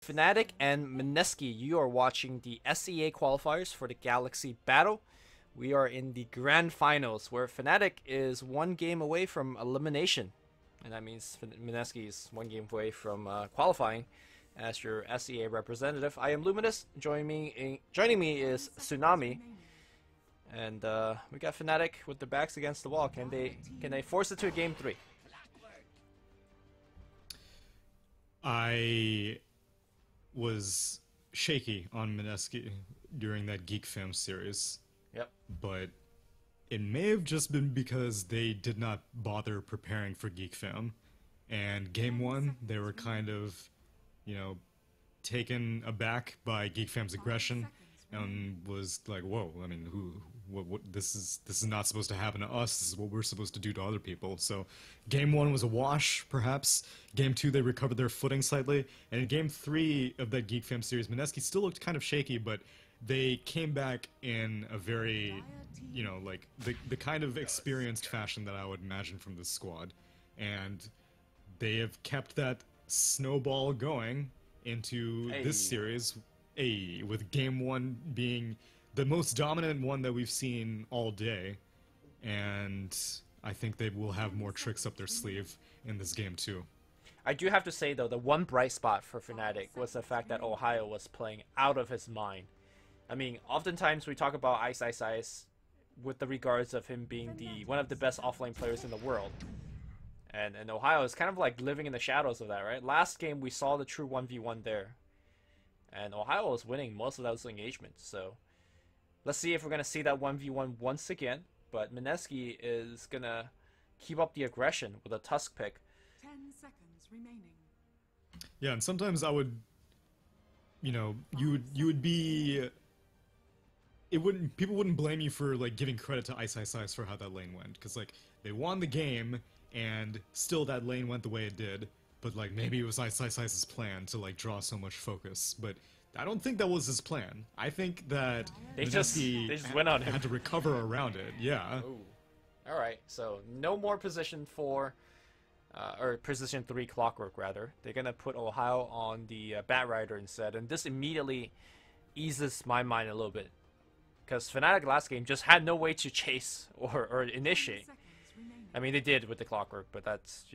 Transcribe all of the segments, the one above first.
Fnatic and Mineski. You are watching the SEA qualifiers for the Galaxy Battle. We are in the grand finals where Fnatic is one game away from elimination. And that means Mineski is one game away from qualifying as your SEA representative. I am Luminous. Joining me is Tsunami. And we got Fnatic with their backs against the wall. Can they force it to a game 3? I was shaky on Mineski during that Geek Fam series. Yep. But it may have just been because they did not bother preparing for Geek Fam. And game 1, they were kind of, taken aback by Geek Fam's aggression and was like, whoa, I mean, what this is not supposed to happen to us. This is what we're supposed to do to other people. So game 1 was a wash, perhaps. Game 2, they recovered their footing slightly. And in game 3 of that Geek Fam series, Mineski still looked kind of shaky, but they came back in a very, like the kind of experienced fashion that I would imagine from this squad. And they have kept that snowball going into this series, with game 1 being the most dominant one that we've seen all day. And I think they will have more tricks up their sleeve in this game too. I do have to say though, the one bright spot for Fnatic was the fact that Ohio was playing out of his mind. I mean, oftentimes we talk about Ice with the regards of him being one of the best offlane players in the world. And Ohio is kind of like living in the shadows of that, right? Last game we saw the true 1v1 there. And Ohio was winning most of those engagements, so let's see if we're going to see that 1v1 once again. But Mineski is going to keep up the aggression with a Tusk pick. 10 seconds remaining. Yeah, and sometimes I would, you would be, people wouldn't blame you for like giving credit to Ice for how that lane went, because like they won the game and still that lane went the way it did. But like maybe it was Ice's plan to like draw so much focus, but I don't think that was his plan. I think that they just went on him. Had to recover around it. Yeah. All right. So no more position 4, or position 3 Clockwork rather. They're gonna put Ohio on the Bat Rider instead, and this immediately eases my mind a little bit, because Fnatic last game just had no way to chase or initiate. I mean, they did with the Clockwork, but that's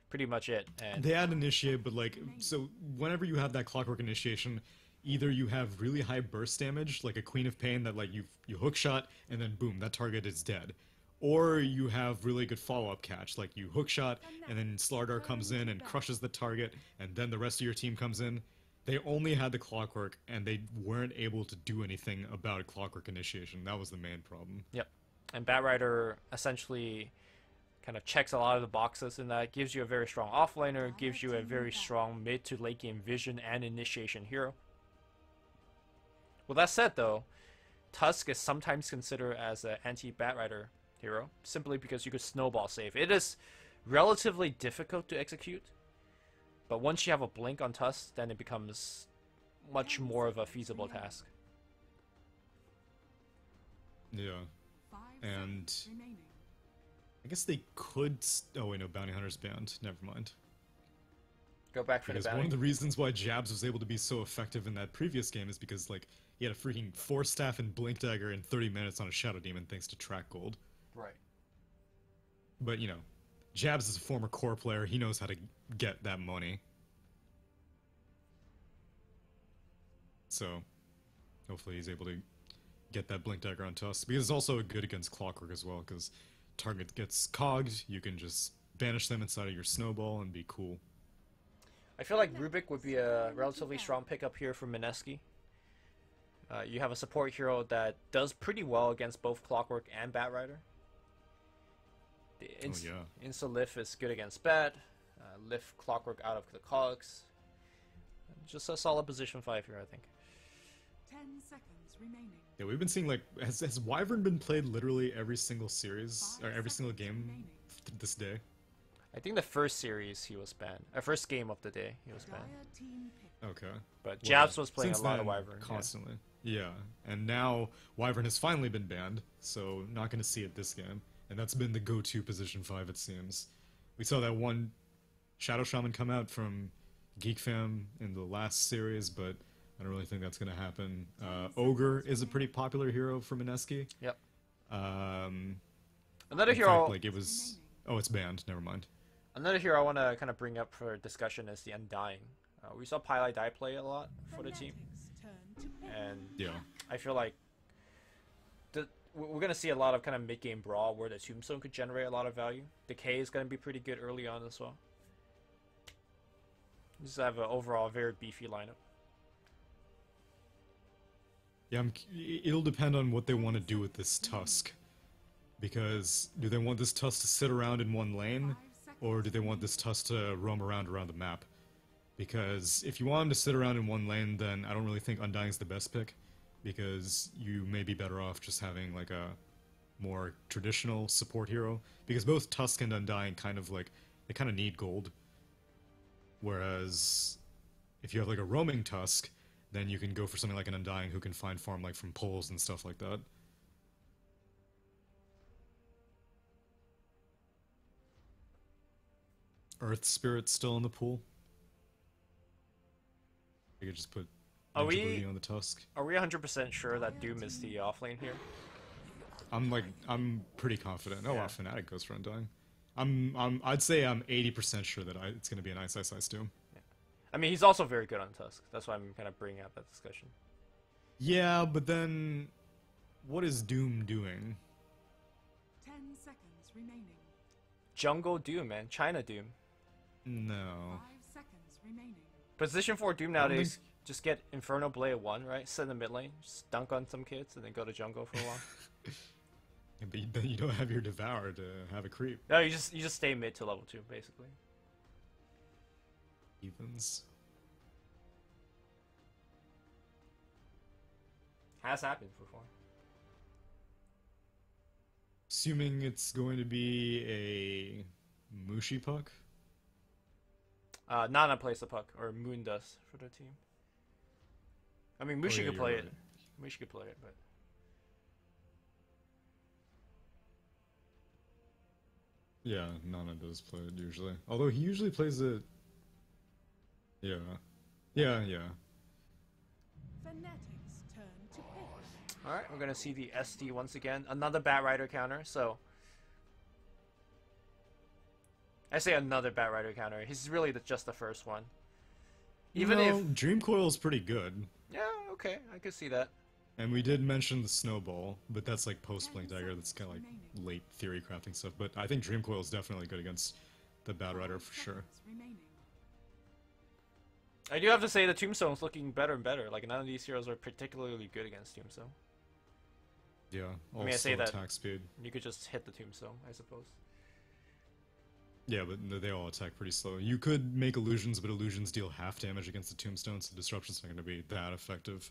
pretty much it. And they had initiate, but like, so whenever you have that Clockwork initiation, either you have really high burst damage, like a Queen of Pain that like you hook shot and then boom, that target is dead. Or you have really good follow-up catch, like you hook shot and then Slardar comes in and crushes the target and then the rest of your team comes in. They only had the Clockwork and they weren't able to do anything about a Clockwork initiation. That was the main problem. Yep. And Bat Rider essentially kind of checks a lot of the boxes, and that gives you a very strong offlaner, gives you a very strong mid to late game vision and initiation hero. With that said though, Tusk is sometimes considered as an anti-Bat Rider hero, simply because you could snowball save. It is relatively difficult to execute, but once you have a blink on Tusk, then it becomes much more of a feasible task. Yeah. And I guess they could. Oh wait, no, Bounty Hunter's banned. Never mind. Go back for because the bounty. One of the reasons why Jabs was able to be so effective in that previous game is because like he had a freaking Force Staff and Blink Dagger in 30 minutes on a Shadow Demon thanks to Track Gold. Right. But Jabs is a former core player. He knows how to get that money. So hopefully he's able to get that Blink Dagger onto us, because it's also good against Clockwork as well, because target gets cogged, you can just banish them inside of your snowball and be cool. I feel like Rubik would be a relatively strong pickup here for Mineski. You have a support hero that does pretty well against both Clockwork and Bat Rider. The Insta Lift is good against Bat. Lift Clockwork out of the cogs. Just a solid position 5 here, I think. 10 seconds remaining. Yeah, we've been seeing like has Wyvern been played literally every single series or every single game this day? I think the first series he was banned. First game of the day he was banned. Okay. But Jabs was playing a lot of Wyvern constantly. Yeah, and now Wyvern has finally been banned, so not going to see it this game. And that's been the go-to position 5, it seems. We saw that one Shadow Shaman come out from Geek Fam in the last series, but I don't really think that's going to happen. Ogre is a pretty popular hero for Mineski. Yep. Um, Another in hero. fact, like it was. Oh, it's banned. Never mind. Another hero I want to kind of bring up for discussion is the Undying. We saw Pylai Dai play a lot for the team, and Yeah. I feel like we're gonna see a lot of kind of mid-game brawl where the Tombstone could generate a lot of value. Decay is gonna be pretty good early on as well. Just have an overall very beefy lineup. Yeah, it'll depend on what they want to do with this Tusk. Because do they want this Tusk to sit around in one lane, or do they want this Tusk to roam around the map? Because if you want him to sit around in one lane, then I don't really think Undying's the best pick, because you may be better off just having like a more traditional support hero. Because both Tusk and Undying kind of like, they kind of need gold. Whereas if you have like a roaming Tusk, then you can go for something like an Undying who can find farm like from poles and stuff like that. Earth Spirit's still in the pool. You could just put Are Angelini we on the Tusk. Are we 100% sure that Doom is the offlane here? I'm pretty confident. Oh Yeah. wow, Fnatic goes for Undying. I'd say I'm 80% sure that it's gonna be an Ice Ice Ice Doom. I mean, he's also very good on Tusk. That's why I'm kind of bringing up that discussion. Yeah, but then what is Doom doing? 10 seconds remaining. Jungle Doom, man. China Doom. No. 5 seconds remaining. Position 4 Doom don't nowadays, just get Inferno Blade 1, right? Sit in the mid lane, just dunk on some kids, and then go to jungle for a while. Yeah, but then you don't have your Devour to have a creep. No, you just stay mid to level 2, basically. Evens. Has happened before. Assuming it's going to be a Mushi puck. Nana plays the puck, or Moon does for the team. I mean, Mushi yeah, could you're play right. it. Mushi could play it, but Yeah, Nana does play it usually. Although he usually plays it. Yeah. Yeah. Fnatic's turn to pitch. all right, we're gonna see the SD once again. Another Bat Rider counter. So I say another Bat Rider counter. He's really just the first one. Even if Dream Coil's pretty good. yeah, okay, I could see that. And we did mention the Snowball, but that's like post-Blink Dagger, that's kind of like late theory crafting stuff. But I think Dream Coil is definitely good against the Bat Rider for sure. Seconds remaining. I do have to say the Tombstone's looking better and better. Like none of these heroes are particularly good against Tombstone. Yeah, I mean, I say also that- attack speed. You could just hit the Tombstone, I suppose. Yeah, but they all attack pretty slow. You could make illusions, but illusions deal half damage against the Tombstone, so disruption's not going to be that effective.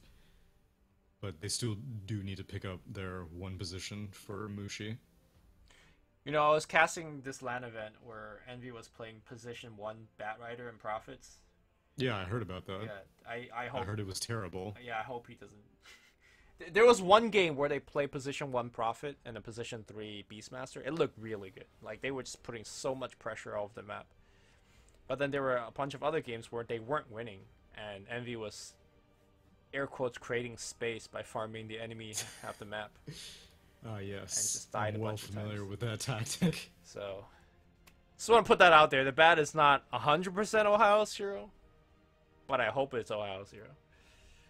But they still do need to pick up their one position for Mushi. You know, I was casting this LAN event where Envy was playing position 1 Bat Rider and Prophets. Yeah, I heard about that. Yeah, I hope. I heard it was terrible. Yeah, I hope he doesn't. There was one game where they played position 1 Prophet and a position 3 Beastmaster. It looked really good. Like they were just putting so much pressure all over the map. But then there were a bunch of other games where they weren't winning, and Envy was, air quotes, creating space by farming the enemy half the map. Ah, yes. just died I'm a well bunch of familiar times. with that tactic. So, just want to put that out there. The bat is not 100% Ohio Zero, but I hope it's Ohio Zero.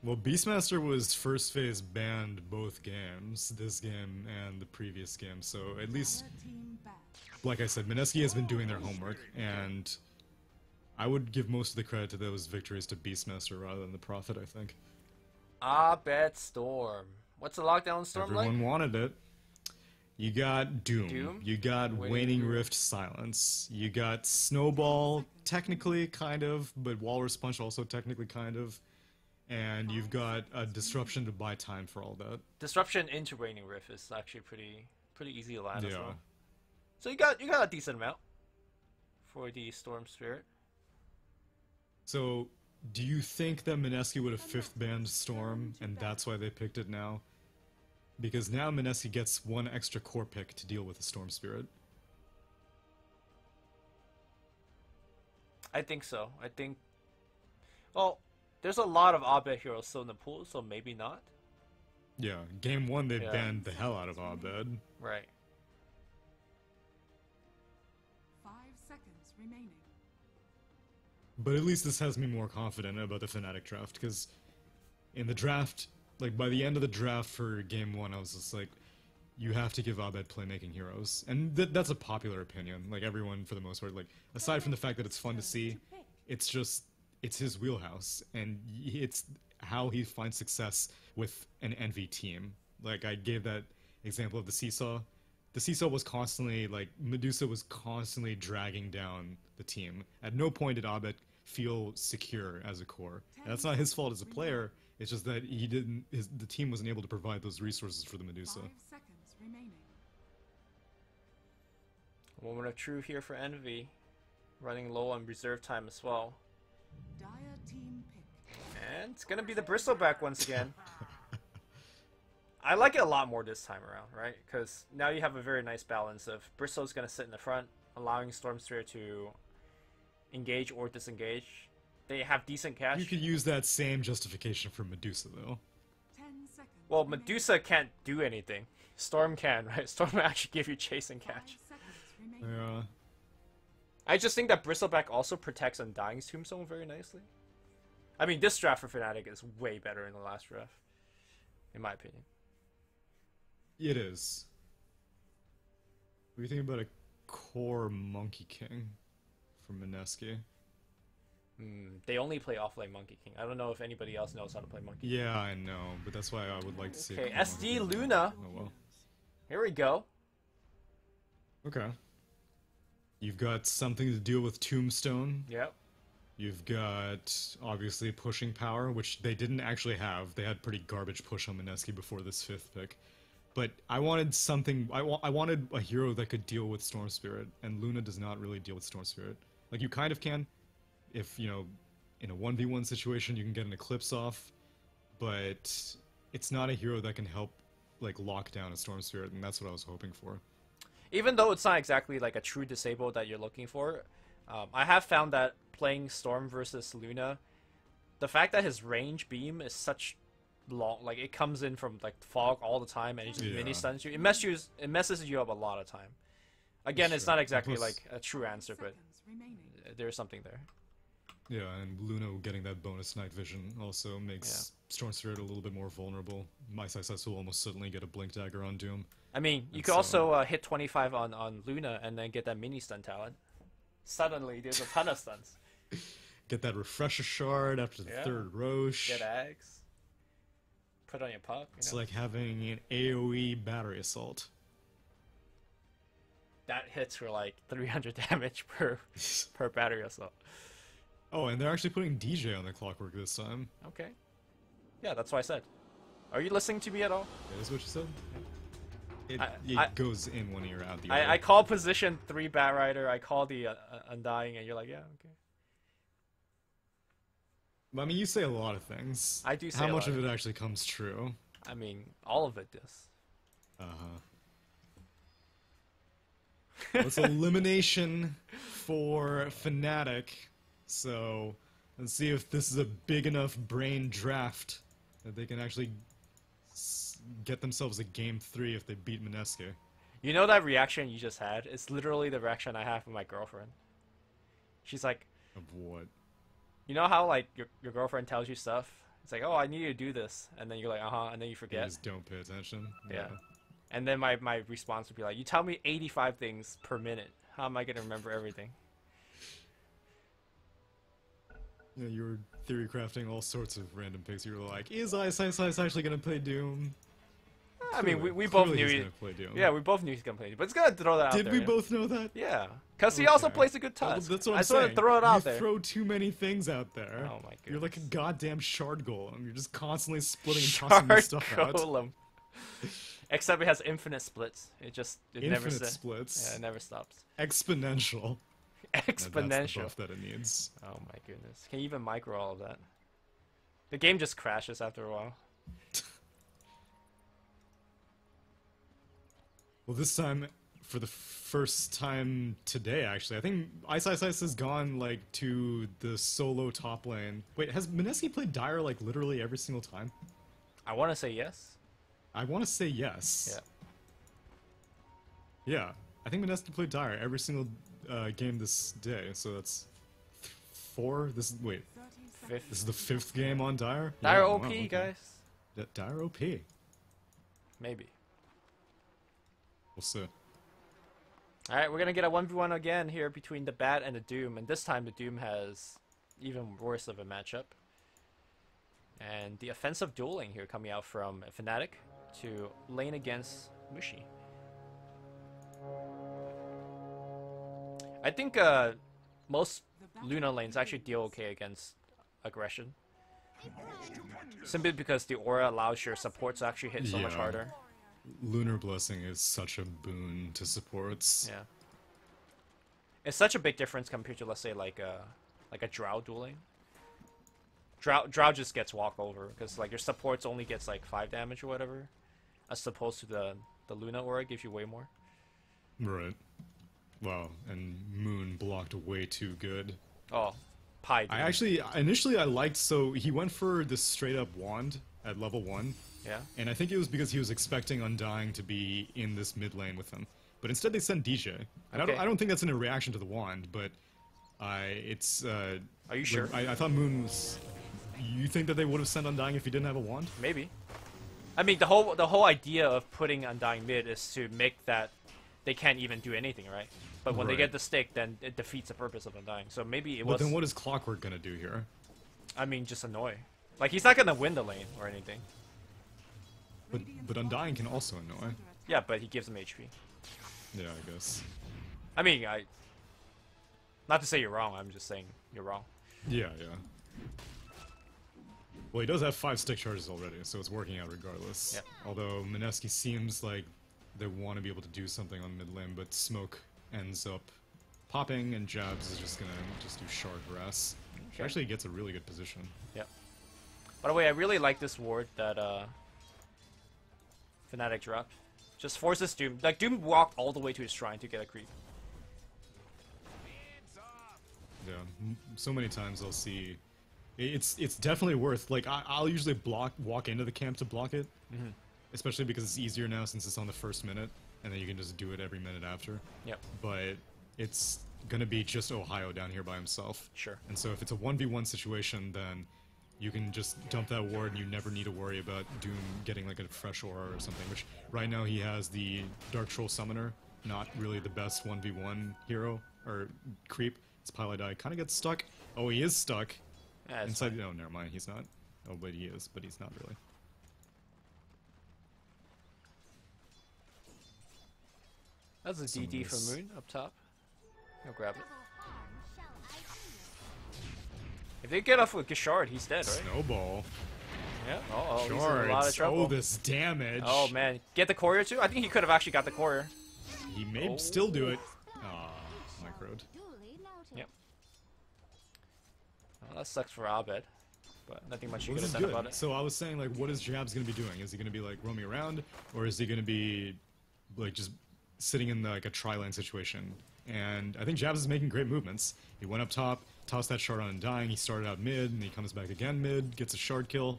Well, Beastmaster was first phase banned both games, this game and the previous game, so at least, Fire team back. like I said, Mineski has been doing their homework, and I would give most of the credit to those victories to Beastmaster rather than the Prophet, I think. Bet Storm. What's the lockdown storm Everyone like? wanted it. You got Doom. Doom? You got Waning Waning Rift. Rift Silence. You got Snowball, technically, kind of, but Walrus Punch also technically kind of. And you've got a Disruption to buy time for all that. Disruption into Raining Rift is actually pretty easy to land as Yeah. well. So you got a decent amount for the Storm Spirit. So, do you think that Mineski would have 5th banned Storm, and that's why they picked it now? Because now Mineski gets one extra core pick to deal with the Storm Spirit. I think so. I think Well, there's a lot of Abed heroes still in the pool, so maybe not. Yeah, game 1 they Yeah. banned the hell out of Abed. Right. 5 seconds remaining. But at least this has me more confident about the Fnatic draft, because in the draft, like by the end of the draft for game 1, I was just like, you have to give Abed playmaking heroes. And that's a popular opinion. Like everyone, for the most part, like aside from the fact that it's fun to see, it's just, it's his wheelhouse. And it's how he finds success with an Envy team. Like I gave that example of the Seesaw. The Seesaw was constantly, like, Medusa was constantly dragging down the team. At no point did Abed feel secure as a core. And that's not his fault as a player, it's just that he didn't, the team wasn't able to provide those resources for the Medusa. 5 seconds remaining. Moment of truth here for Envy. Running low on reserve time as well. Dire team pick. And it's gonna be the Bristleback once again. I like it a lot more this time around, right? Because now you have a very nice balance of Bristol's gonna sit in the front, allowing Stormsphere to engage or disengage. They have decent cash. You could use that same justification for Medusa, though. 10 seconds. Well, remaining. Medusa can't do anything. Storm can, right? Storm will actually give you chase and 5 catch. seconds remaining. Yeah. I just think that Bristleback also protects Undying's Tombstone very nicely. I mean, this draft for Fnatic is way better than the last draft, in my opinion. It is. What do you think about a core Monkey King from Mineski? They only play offlane Monkey King. I don't know if anybody else knows how to play Monkey King. Yeah, I know, but that's why I would like to see. Okay, a core SD Monkey King. Luna. Oh well. Here we go. Okay. You've got something to deal with Tombstone. Yep. You've got, obviously, pushing power, which they didn't actually have. They had pretty garbage push on Mineski before this 5th pick. But I wanted something... I wanted a hero that could deal with Storm Spirit, and Luna does not really deal with Storm Spirit. Like, you kind of can, if, you know, in a 1v1 situation, you can get an Eclipse off, but it's not a hero that can help, like, lock down a Storm Spirit, and that's what I was hoping for. Even though it's not exactly like a true disable that you're looking for, I have found that playing Storm versus Luna, the fact that his range beam is such long, like it comes in from like fog all the time and it just mini stuns you. It messes you up a lot of time. Again, it's Sure. not exactly Plus- like a true answer, but Seconds remaining. there's something there. Yeah, and Luna getting that bonus night vision also makes Storm Spirit a little bit more vulnerable. My success will almost certainly get a Blink Dagger on Doom. I mean, you And could so- also hit 25 on Luna and then get that mini stun talent. Suddenly, there's a ton of stuns. Get that Refresher Shard after the Yeah. 3rd Roche. Get Ags. Put on your puck. You It's know? like having an AoE battery assault. That hits for like 300 damage per battery assault. Oh, and they're actually putting DJ on the Clockwork this time. Okay. Yeah, that's what I said. Are you listening to me at all? That is what you said? It I- goes in one ear, out the other. I call position 3 Bat Rider, I call the Undying, and you're like, yeah, okay. I mean, you say a lot of things. I do say How a much lot. of it actually comes true? I mean, all of it does. Uh-huh. It's elimination for Fnatic. So, let's see if this is a big enough brain draft that they can actually get themselves a game 3 if they beat Mineski. You know that reaction you just had? It's literally the reaction I have with my girlfriend. She's like, Of what? you know how like your girlfriend tells you stuff? It's like, oh, I need you to do this, and then you're like, and then you You forget. just don't pay attention. Yeah. And then my response would be like, you tell me 85 things per minute. How am I gonna remember everything? Yeah, you were theory crafting all sorts of random picks. You were like, is Ice actually gonna play Doom? I mean, Clearly- we both clearly knew he's he. gonna play Doom. Yeah, we both knew he's gonna play, but it's gonna throw that out Did there. we you know? both know that? Yeah, because he also Okay. plays a good Well, tusk. that's what I I'm just want saying. to throw it out you there. throw too many things out there. Oh my You're like a goodness. goddamn shard golem. You're just constantly splitting and tossing this Shard stuff out. Golem. Except it has infinite splits. It never Infinite stops. splits. Yeah, it never stops. Exponential. Now That's the Exponential. buff that it needs. Oh my goodness. Can you even micro all of that? The game just crashes after a while. Well, this time, for the first time today, actually. I think Ice has gone like to the solo top lane. Wait, has Mineski played Dire like literally every single time? I want to say yes. I want to say yes. Yeah. Yeah, I think Mineski played Dire every single game this day. So that's 4. Wait, 30 Fifth. this is the 5th game on Dire. Dire Yeah, OP, wow, okay. guys. Dire OP. Maybe. We'll see. Alright, we're gonna get a 1v1 again here between the Bat and the Doom, and this time the Doom has even worse of a matchup. And the offensive dueling here coming out from Fnatic to lane against Mushi. I think most Luna lanes actually deal okay against aggression. Simply because the aura allows your support to actually hit so much Yeah. harder. Lunar Blessing is such a boon to supports. Yeah. It's such a big difference compared to, let's say, like a Drow dueling. Drow just gets walk over because like your supports only gets like 5 damage or whatever, as opposed to the Luna aura gives you way more. Right. Wow, and Moon blocked way too good. Oh, Pi. I actually, initially I liked, so he went for this straight up wand at level 1, Yeah. and I think it was because he was expecting Undying to be in this mid lane with him. But instead they sent DJ. And Okay. I don't think that's in a reaction to the wand, but it's... Are you sure? I thought Moon was... You think that they would have sent Undying if he didn't have a wand? Maybe. I mean, the whole idea of putting Undying mid is to make that they can't even do anything, right? But when they Right. get the stick, then it defeats the purpose of Undying. So maybe it But was. then what is Clockwork gonna do here? I mean, just annoy. Like he's not gonna win the lane or anything. But Undying can also annoy. Yeah, but he gives him HP. Yeah, I guess. I mean, not to say you're wrong. I'm just saying you're wrong. Yeah, yeah. Well, he does have 5 stick charges already, so it's working out regardless. Yep. Although Mineski seems like they want to be able to do something on mid lane, but Smoke ends up popping, and Jabs is just gonna do shard grass. She Okay. actually gets a really good position. Yep. By the way, I really like this ward that Fnatic dropped. Just forces Doom. Like Doom walked all the way to his shrine to get a creep. Yeah, so many times I'll see. It's definitely worth. Like I'll usually walk into the camp to block it, especially because it's easier now since it's on the first minute, and then you can just do it every minute after. Yep. But it's gonna be just Ohio down here by himself. Sure. And so if it's a 1v1 situation, then you can just dump that ward and you never need to worry about Doom getting like a fresh aura or something, which right now he has the Dark Troll Summoner, not really the best 1v1 hero, or creep. His Pilot Eye kind of gets stuck. Oh, he is stuck. Yeah, it's Inside, no, never mind, he's not. Oh, but he is, but he's not really. That's a Some of DD from this- Moon up top. He'll grab it. If they get off with Gishard, he's dead, right? Snowball. Yeah. Oh, he's in a lot of Shards. trouble. Oh, this damage. Oh man, get the courier too? I think he could have actually got the courier. He may Oh. still do it. Ah, microed. Yep. Well, that sucks for Abed, but nothing much you Well, could this have is done about good. it. So I was saying, like, what is Jabs gonna be doing? Is he gonna be like roaming around, or is he gonna be like just sitting in like a tri-lane situation? And I think Jabs is making great movements. He went up top, tossed that shard on Undying. He started out mid, and he comes back again mid, gets a shard kill.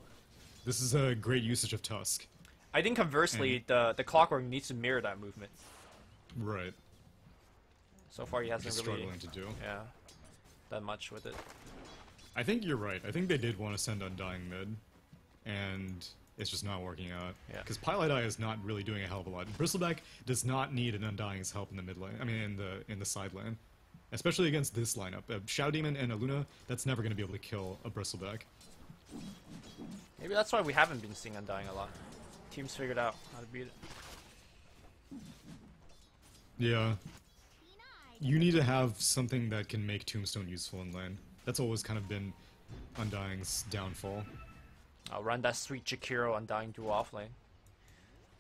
This is a great usage of Tusk. I think conversely, the Clockwork needs to mirror that movement. Right. So far, he hasn't He's really, struggling to do. yeah, done much with it. I think you're right. I think they did want to send Undying mid, and it's just not working out. Yeah. Because Pilot Eye is not really doing a hell of a lot. Bristleback does not need an Undying's help in the mid lane. I mean, in the side lane, especially against this lineup. Shadow Demon and a Luna, that's never going to be able to kill a Bristleback. Maybe that's why we haven't been seeing Undying a lot. Teams figured out how to beat it. Yeah. You need to have something that can make Tombstone useful in lane. That's always kind of been Undying's downfall. I'll run that sweet Jakiro Undying duel off lane.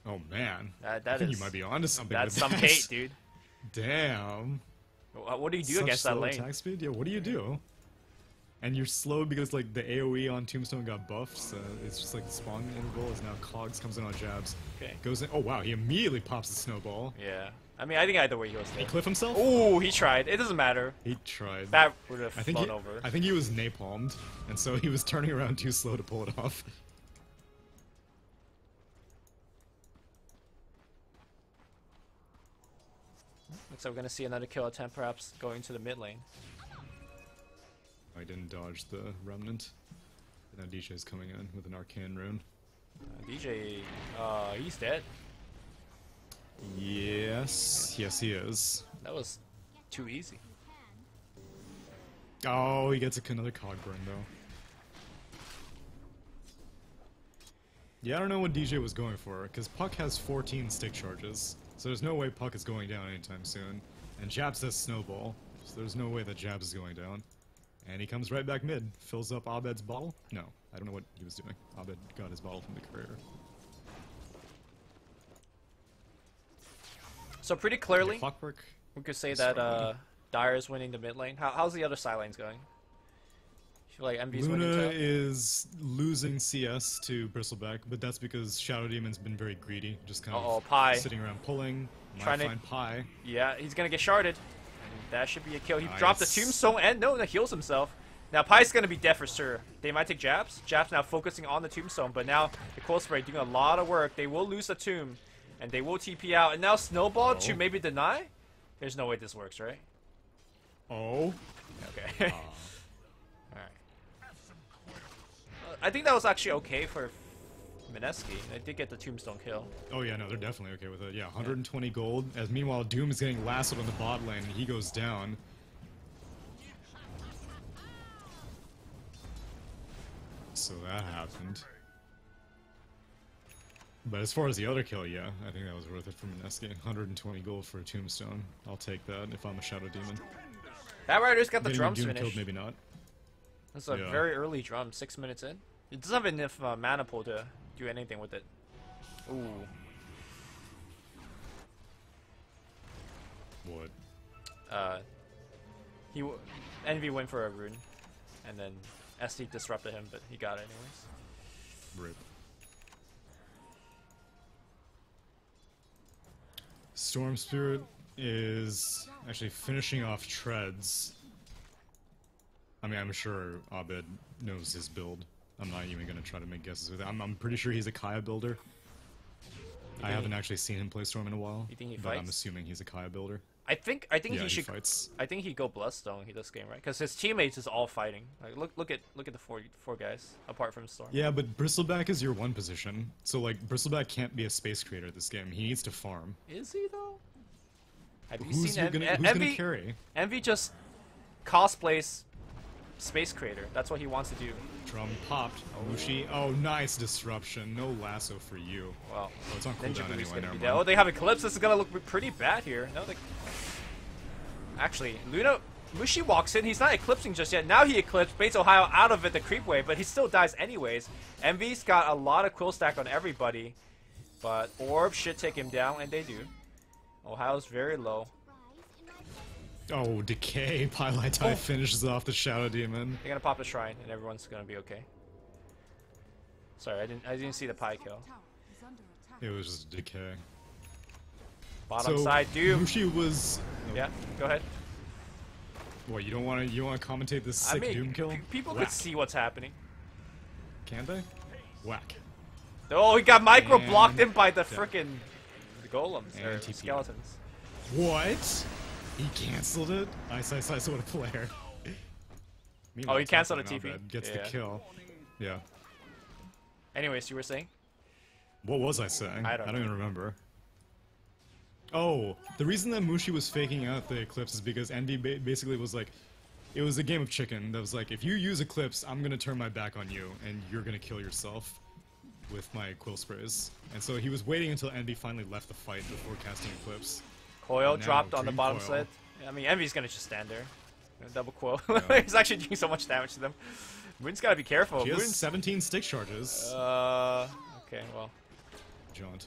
Oh man, That I think is- you might be onto something. That's with some that. hate, dude. Damn. What do you do Such against that slow lane? attack speed? Yeah, what do you do? And you're slow because like the AoE on Tombstone got buffed, so it's just like the spawn interval is now Cogs comes in on Jabs. Okay. Goes in. Oh wow, he immediately pops the snowball. Yeah. I mean, I think either way he was He dead. cliff himself? Ooh, he tried. It doesn't matter. He tried. That would have I think flown he, over. I think he was napalmed, and so he was turning around too slow to pull it off. Looks like we're gonna see another kill attempt, perhaps going to the mid lane. I didn't dodge the remnant. Now DJ's coming in with an arcane rune. DJ, he's dead. Yes, yes he is. That was too easy. Oh, he gets another cog burn though. Yeah, I don't know what DJ was going for, because Puck has 14 stick charges, so there's no way Puck is going down anytime soon. And Jabs has Snowball, so there's no way that Jabs is going down. And he comes right back mid, fills up Abed's bottle. No, I don't know what he was doing. Abed got his bottle from the courier. So pretty clearly, Clockwork. we could say that Dire is winning the mid lane. How's the other side lanes going? I feel like MV's winning Luna top. is losing CS to Bristleback, but that's because Shadow Demon's been very greedy, just kind of Pi. sitting around pulling. Trying to- Find Pi. Yeah, he's gonna get sharded. And that should be a kill. He Nice. dropped the tombstone and no, that heals himself. Now Pie's gonna be dead for sure. They might take Jabs. Jabs now focusing on the tombstone, but now the Qual Spray doing a lot of work. They will lose the tomb, and they will TP out. And now Snowball to Oh. maybe deny. There's no way this works, right? Oh. Okay. Alright. I think that was actually okay for Mineski. They did get the tombstone kill. Oh yeah, no, they're definitely okay with it. Yeah, 120 gold. As meanwhile, Doom is getting lassoed on the bot lane, and he goes down. So that happened. But as far as the other kill, yeah, I think that was worth it for Mineski. 120 gold for a tombstone. I'll take that if I'm a Shadow Demon. That Rider's got the Getting drums Doom finished. killed, maybe not. It's a Yeah. very early drum, 6 minutes in. It doesn't have enough mana pool to do anything with it. Ooh. What? Envy went for a rune, and then SD disrupted him, but he got it anyways. Rip. Storm Spirit is actually finishing off treads. I mean, I'm sure Abed knows his build. I'm not even gonna try to make guesses with it. I'm pretty sure he's a Kaya builder. I haven't actually seen him play Storm in a while, You think he but I'm fights? assuming he's a Kaya builder. I think Yeah, he should. fights. I think he go Bloodstone. He this game, right? Because his teammates is all fighting. Like look at the four guys apart from Storm. Yeah, but Bristleback is your one position, so like Bristleback can't be a space creator this game. He needs to farm. Is he though? Have you Who's seen gonna Envy? carry? Envy just cosplays Space Creator. That's what he wants to do. Drum popped. Mushi. Oh, nice disruption. No lasso for you. Well, Oh, it's on then cooldown Jabuli's anyway. gonna Never be mind. dead. Oh, they have Eclipse. This is gonna look pretty bad here. No, they... Actually, Mushi walks in. He's not eclipsing just yet. Now he eclipsed, baits Ohio out of it the creep wave, but he still dies anyways. Envy's got a lot of quill stack on everybody, but Orb should take him down, and they do. Ohio's very low. Oh, Decay. Pielitai finishes off the Shadow Demon. They're gonna pop the shrine, and everyone's gonna be okay. Sorry, I didn't see the pie kill. Tower is under attack. It was just Decay. Bottom So, side, Doom. Mushi was... Yeah, go ahead. What, you don't want to commentate this sick I mean, Doom kill? people Whack. could see what's happening. Can they? Whack. Oh, he got micro blocked in And by the dead. frickin' golems And or TP. skeletons. What? He cancelled it? Ice, what a player. Oh, Meanwhile, he canceled top a lane, TP? Abed Gets Yeah. the kill. Yeah. Anyways, you were saying? What was I saying? I don't know. even remember. Oh, the reason that Mushi was faking out the Eclipse is because Envy basically was like, it was a game of chicken that was like, if you use Eclipse, I'm gonna turn my back on you, and you're gonna kill yourself with my Quill Sprays. And so he was waiting until Envy finally left the fight before casting Eclipse. Coil Now, dropped on the Dream bottom Coil. side. I mean, Envy's gonna just stand there. Double Coil. Yeah. He's actually doing so much damage to them. Moon's gotta be careful. She has Moon's... 17 stick charges. Okay, well. Jaunt.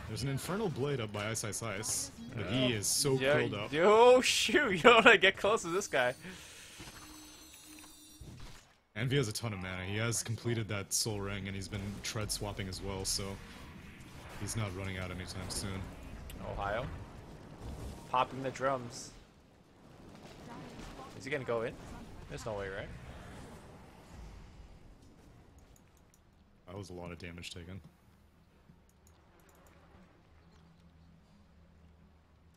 There's an Infernal Blade up by Ice, but he is so curled up. Oh, shoot. You don't wanna get close to this guy. Envy has a ton of mana. He has completed that Soul Ring, and he's been tread swapping as well, so he's not running out anytime soon. Ohio. Popping the drums. Is he gonna go in? There's no way, right? That was a lot of damage taken.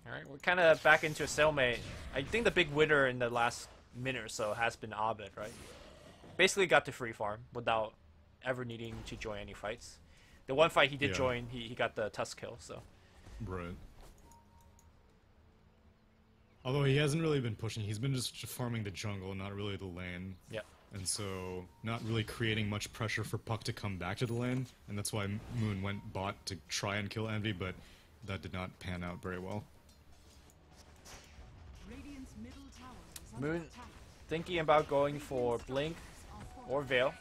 Alright, we're kind of back into a stalemate. I think the big winner in the last minute or so has been Abed, right? Basically got to free farm without ever needing to join any fights. The one fight he did join, he got the tusk kill, so. Right. Although he hasn't really been pushing, he's been just farming the jungle, not really the lane. Yep. And so, not really creating much pressure for Puck to come back to the lane, and that's why Moon went bot to try and kill Envy, but that did not pan out very well. Radiant's middle tower is under Moon attack. thinking about going for Blink or Veil,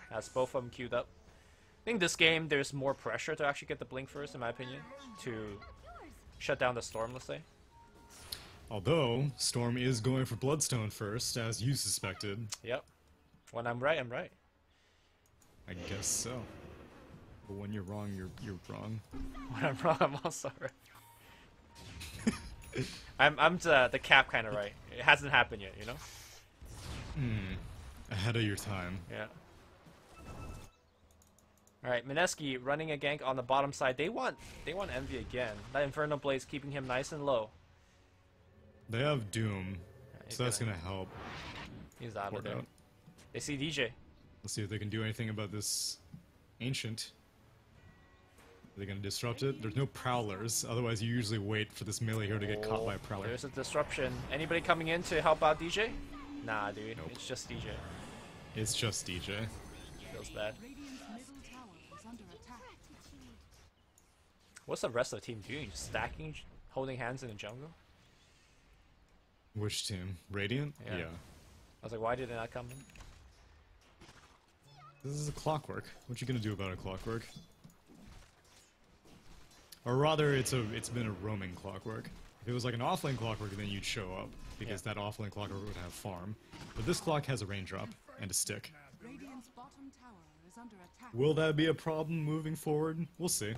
has both of them queued up. I think this game there's more pressure to actually get the Blink first, in my opinion, to shut down the Storm, let's say. Although, Storm is going for Bloodstone first, as you suspected. Yep. When I'm right, I'm right. I guess so. But when you're wrong, you're wrong. When I'm wrong, I'm also right. I'm the cap kind of right. It hasn't happened yet, you know? Ahead of your time. Yeah. Alright, Mineski running a gank on the bottom side. They want Envy again. That Inferno Blaze keeping him nice and low. They have Doom, he's so that's gonna- gonna help. He's out of Work there. out. They see DJ. Let's see if they can do anything about this Ancient. Are they gonna disrupt it? There's no Prowlers, otherwise you usually wait for this melee hero to get caught by a Prowler. There's a disruption. Anybody coming in to help out DJ? Nah, dude. Nope. It's just DJ. It's just DJ. Feels bad. Radiant's middle tower is under attack. What's the rest of the team doing? Just stacking, holding hands in the jungle? Which team? Radiant? Yeah. I was like, why did they not come in? This is a Clockwork. What you gonna do about a Clockwork? Or rather, it's been a roaming Clockwork. If it was like an offlane Clockwork, then you'd show up, because that offlane Clockwork would have farm. But this clock has a raindrop and a stick. Radiant's bottom tower is under attack. Will that be a problem moving forward? We'll see.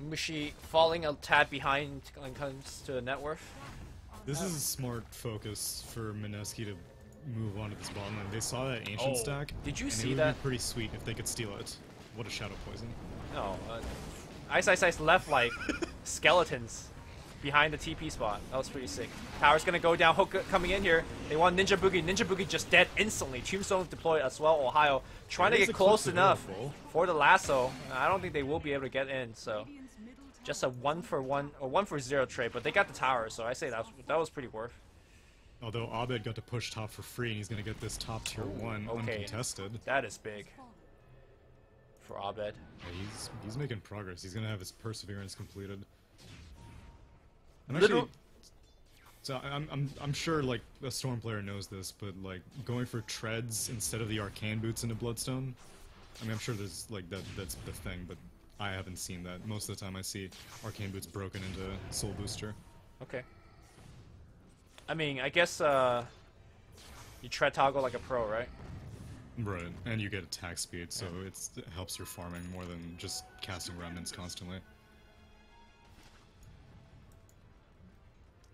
Mushi falling a tad behind when it comes to net worth. This is a smart focus for Mineski to move on to this bottom lane. They saw that ancient Oh, stack. did you and see it would that? Be pretty sweet if they could steal it. What a shadow poison! No, Ice left like skeletons behind the TP spot. That was pretty sick. Tower's gonna go down. Hook coming in here. They want Ninja Boogie. Ninja Boogie just dead instantly. Tombstone deployed as well. Ohio trying to That is get a close close enough available. for the lasso. I don't think they will be able to get in. So Radiant's middle tower just a 1-for-1 or 1-for-0 trade. But they got the tower, so I say that was pretty worth. Although Abed got to push top for free, and he's gonna get this top tier 1 okay. uncontested. That is big for Abed. Yeah, he's making progress. He's gonna have his perseverance completed. I'm Little- actually, so I'm sure like a Storm player knows this, but like going for treads instead of the arcane boots into Bloodstone. I mean, I'm sure there's like that's the thing, but I haven't seen that. Most of the time, I see arcane boots broken into Soul Booster. Okay. I mean, I guess you tread toggle like a pro, right? Right, and you get attack speed, so it helps your farming more than just casting remnants constantly.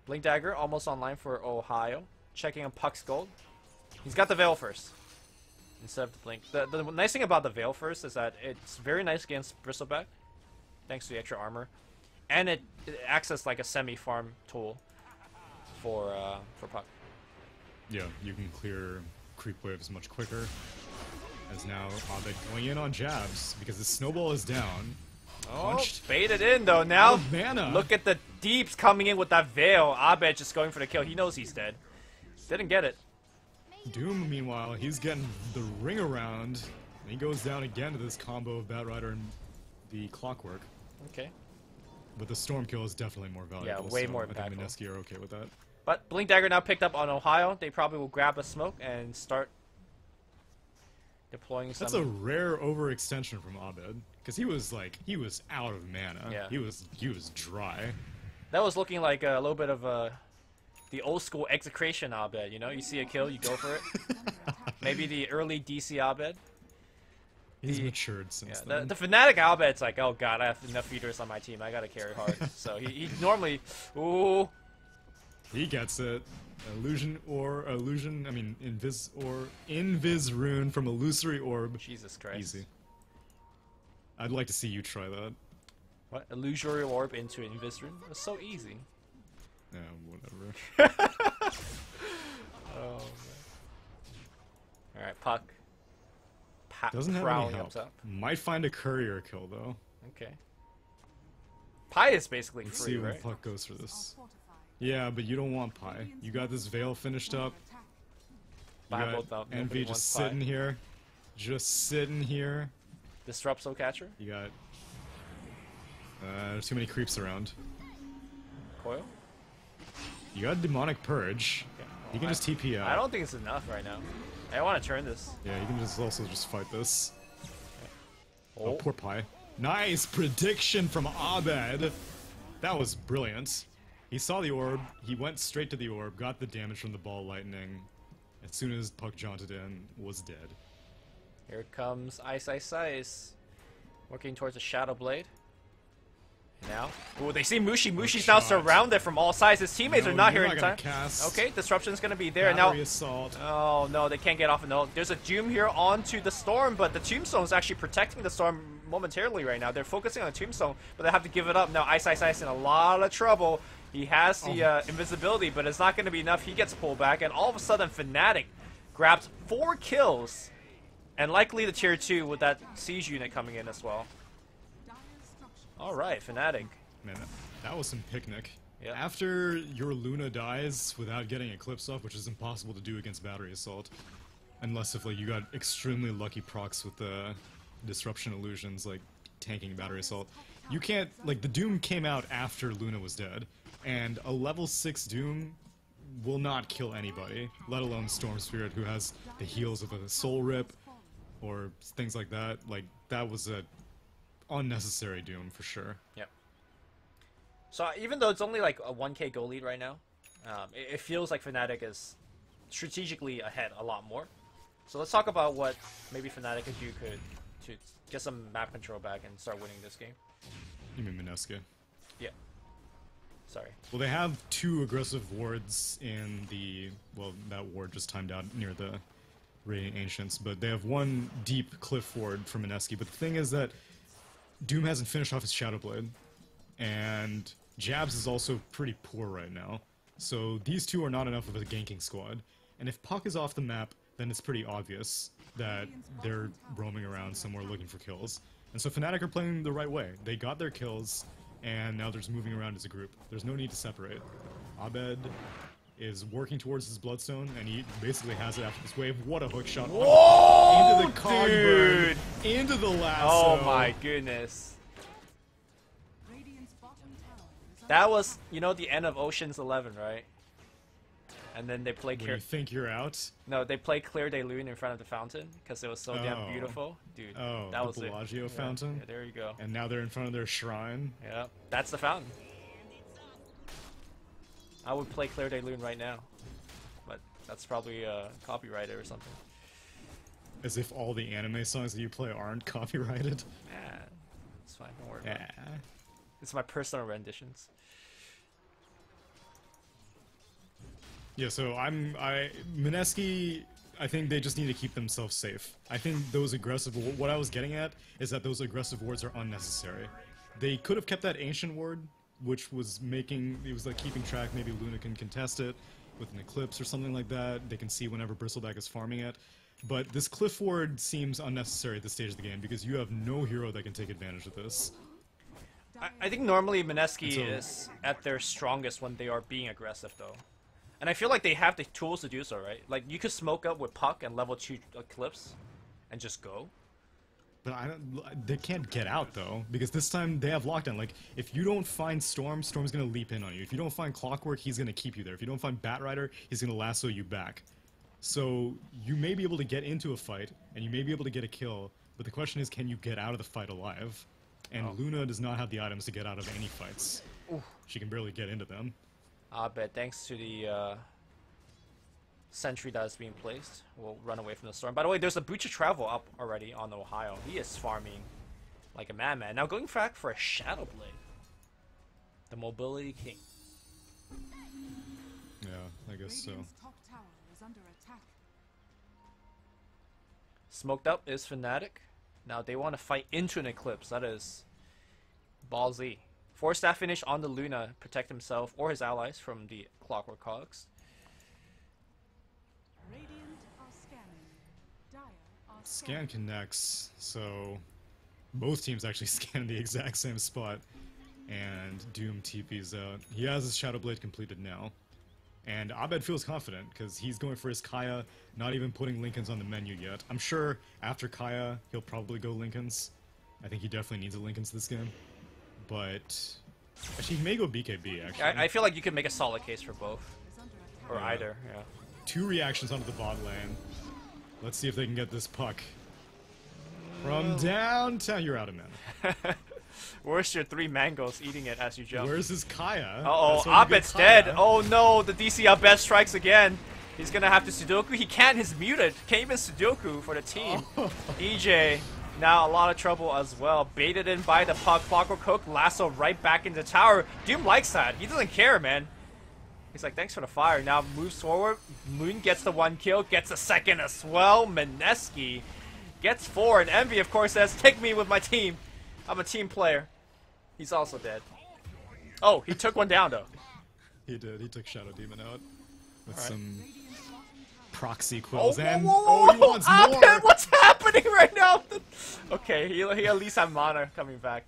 Blink Dagger almost online for Ohio. Checking on Puck's gold. He's got the Veil first instead of the Blink. The nice thing about the Veil first is that it's very nice against Bristleback, thanks to the extra armor, and it acts as like a semi-farm tool for Puck. Yeah, you can clear creep waves much quicker. As now Abed going in on jabs because the snowball is down. Oh, Punched. baited in though. Now Out of mana. look at the deeps coming in with that Veil. Abed just going for the kill. He knows he's dead. Didn't get it. Doom, meanwhile, he's getting the ring around. And he goes down again to this combo of Batrider and the Clockwork. Okay. But the Storm kill is definitely more valuable. way so more I think impactful. Mineski are okay with that. But Blink Dagger now picked up on Ohio. They probably will grab a smoke and start deploying some. That's a rare overextension from Abed. Because he was out of mana. Yeah. He was dry. That was looking like a little bit of the old school execration Abed. You know, you see a kill, you go for it. Maybe the early DC Abed. He's matured since Yeah, then. the Fnatic Albet's like, oh god, I have enough feeders on my team. I gotta carry hard. So he normally, ooh, He gets it. Illusion, I mean, Invis rune from Illusory Orb. Jesus Christ. Easy. I'd like to see you try that. What? Illusory orb into Invisrune? It's so easy. Yeah, whatever. Oh man. Alright, Puck. Doesn't have any prowling help. up. Might find a courier kill though. Okay. Pi is basically Let's free, see when right? Puck goes for this. Yeah, but you don't want Pi. You got this Veil finished up. You Bible got though, nobody Envy wants just Pi. sitting here. Just sitting here. Disrupt Soul Catcher? You got too many creeps around. Coil? You got Demonic Purge. Okay. You can just TP out. I don't think it's enough right now. I want to turn this. Yeah, you can just also just fight this. Oh, Oh, poor Pi. Nice prediction from Abed. That was brilliant. He saw the orb, he went straight to the orb, got the damage from the ball lightning. As soon as Puck jaunted in, was dead. here comes Ice Ice Ice. Working towards a Shadow Blade. Now, ooh, they see Mushi. Mushi's now shot. surrounded from all sides. His teammates No, are not you're here in gonna time. cast Okay, disruption's gonna be there Battery now. Assault. Oh no, they can't get off a no. There's a Doom here onto the Storm, but the Tombstone is actually protecting the Storm momentarily right now. They're focusing on the Tombstone, but they have to give it up now. Ice Ice Ice in a lot of trouble. He has the invisibility, but it's not going to be enough. He gets pulled back, and all of a sudden, Fnatic grabs 4 kills, and likely the tier 2 with that siege unit coming in as well. All right, Fnatic. Man, that was some picnic. Yeah. After your Luna dies without getting Eclipse off, which is impossible to do against Battery Assault, unless if like you got extremely lucky procs with the Disruption Illusions, like tanking Battery Assault, you can't, like, the Doom came out after Luna was dead, and a level 6 Doom will not kill anybody, let alone Storm Spirit, who has the heals of a Soul Rip, or things like that. Like, that was a unnecessary Doom for sure. Yep. So even though it's only like a 1k goal lead right now, it feels like Fnatic is strategically ahead a lot more. So let's talk about what maybe Fnatic could do to get some map control back and start winning this game. You mean Mineski? Yeah. Sorry. Well, they have 2 aggressive wards in the... Well, that ward just timed out near the Radiant Ancients, but they have 1 deep cliff ward from Mineski. But the thing is that Doom hasn't finished off his Shadow Blade, and Jabs is also pretty poor right now. So these 2 are not enough of a ganking squad. And if Puck is off the map, then it's pretty obvious that they're roaming around somewhere looking for kills. And so Fnatic are playing the right way. They got their kills, and now they're just moving around as a group. There's no need to separate. Abed is working towards his Bloodstone, and he basically has it after this wave. What a hook shot. Whoa, Into the cog dude! burn, into the lasso. Oh my goodness. Radiant's bottom tower is under That was, you know, the end of Ocean's 11, right? And then they play When you think you're out, No, they play Clear Day Lune in front of the fountain because it was so damn Oh. beautiful, dude. Oh, that the was Bellagio it. fountain? Yeah, there you go. and now they're in front of their shrine. Yeah, that's the fountain. I would play Clear Day Lune right now, but that's probably copyrighted or something. As if all the anime songs that you play aren't copyrighted. Yeah, it's fine. Don't worry about it. Yeah. It's my personal renditions. Yeah, so Mineski, I think they just need to keep themselves safe. I think those aggressive, what I was getting at is that those aggressive wards are unnecessary. They could have kept that ancient ward, which was it was like keeping track, maybe Luna can contest it with an Eclipse or something like that. They can see whenever Bristleback is farming it. But this cliff ward seems unnecessary at this stage of the game because you have no hero that can take advantage of this. I think normally Mineski So- is at their strongest when they are being aggressive, though. And I feel like they have the tools to do so, right? Like, you could smoke up with Puck and level 2 Eclipse and just go. But they can't get out though, because this time they have lockdown. Like, if you don't find Storm, Storm's gonna leap in on you. If you don't find Clockwork, he's gonna keep you there. If you don't find Batrider, he's gonna lasso you back. So you may be able to get into a fight, and you may be able to get a kill, but the question is, can you get out of the fight alive? And Luna does not have the items to get out of any fights. She can barely get into them. But thanks to the sentry that is being placed. We'll run away from the storm. By the way, there's a breach of travel up already on Ohio. He is farming like a madman. Now going back for a Shadow Blade. The mobility king. Yeah, I guess so. Radiant's top tower is under attack. Smoked up is Fnatic. Now they want to fight into an Eclipse. That is ballsy. 4-staff finish on the Luna. Protect himself or his allies from the Clockwork Cogs. Radiant are scanning. Dire are Scan connects, so both teams actually scan the exact same spot, and Doom TP's out. He has his Shadow Blade completed now, and Abed feels confident because he's going for his Kaya, not even putting Lincolns on the menu yet. I'm sure after Kaya he'll probably go Lincolns. I think he definitely needs a Lincolns this game, but actually he may go BKB actually. I feel like you could make a solid case for both. is under attack. Or Yeah. either, yeah. 2 reactions onto the bot lane. Let's see if they can get this puck. From downtown, you're out of mana. Where's your 3 mangoes eating it as you jump? Where's his Kaya? Uh-oh, That's why you get Abed's Kaya. dead. Oh no, the DC Abed strikes again. He's gonna have to Sudoku. He can't, he's muted. Can't even Sudoku for the team. EJ, now a lot of trouble as well. Baited in by the puck. Clockwork Hook, lasso right back into tower. Doom likes that. He doesn't care, man. He's like, thanks for the fire. Now moves forward. Moon gets the 1 kill, gets a second as well. Mineski gets 4. And Envy, of course, says, take me with my team. I'm a team player. He's also dead. Oh, he took one down, though. He did. He took Shadow Demon out with Alright. some proxy quills, whoa, and whoa, whoa, he wants Abed, more. what's happening right now? Okay, he at least has mana coming back.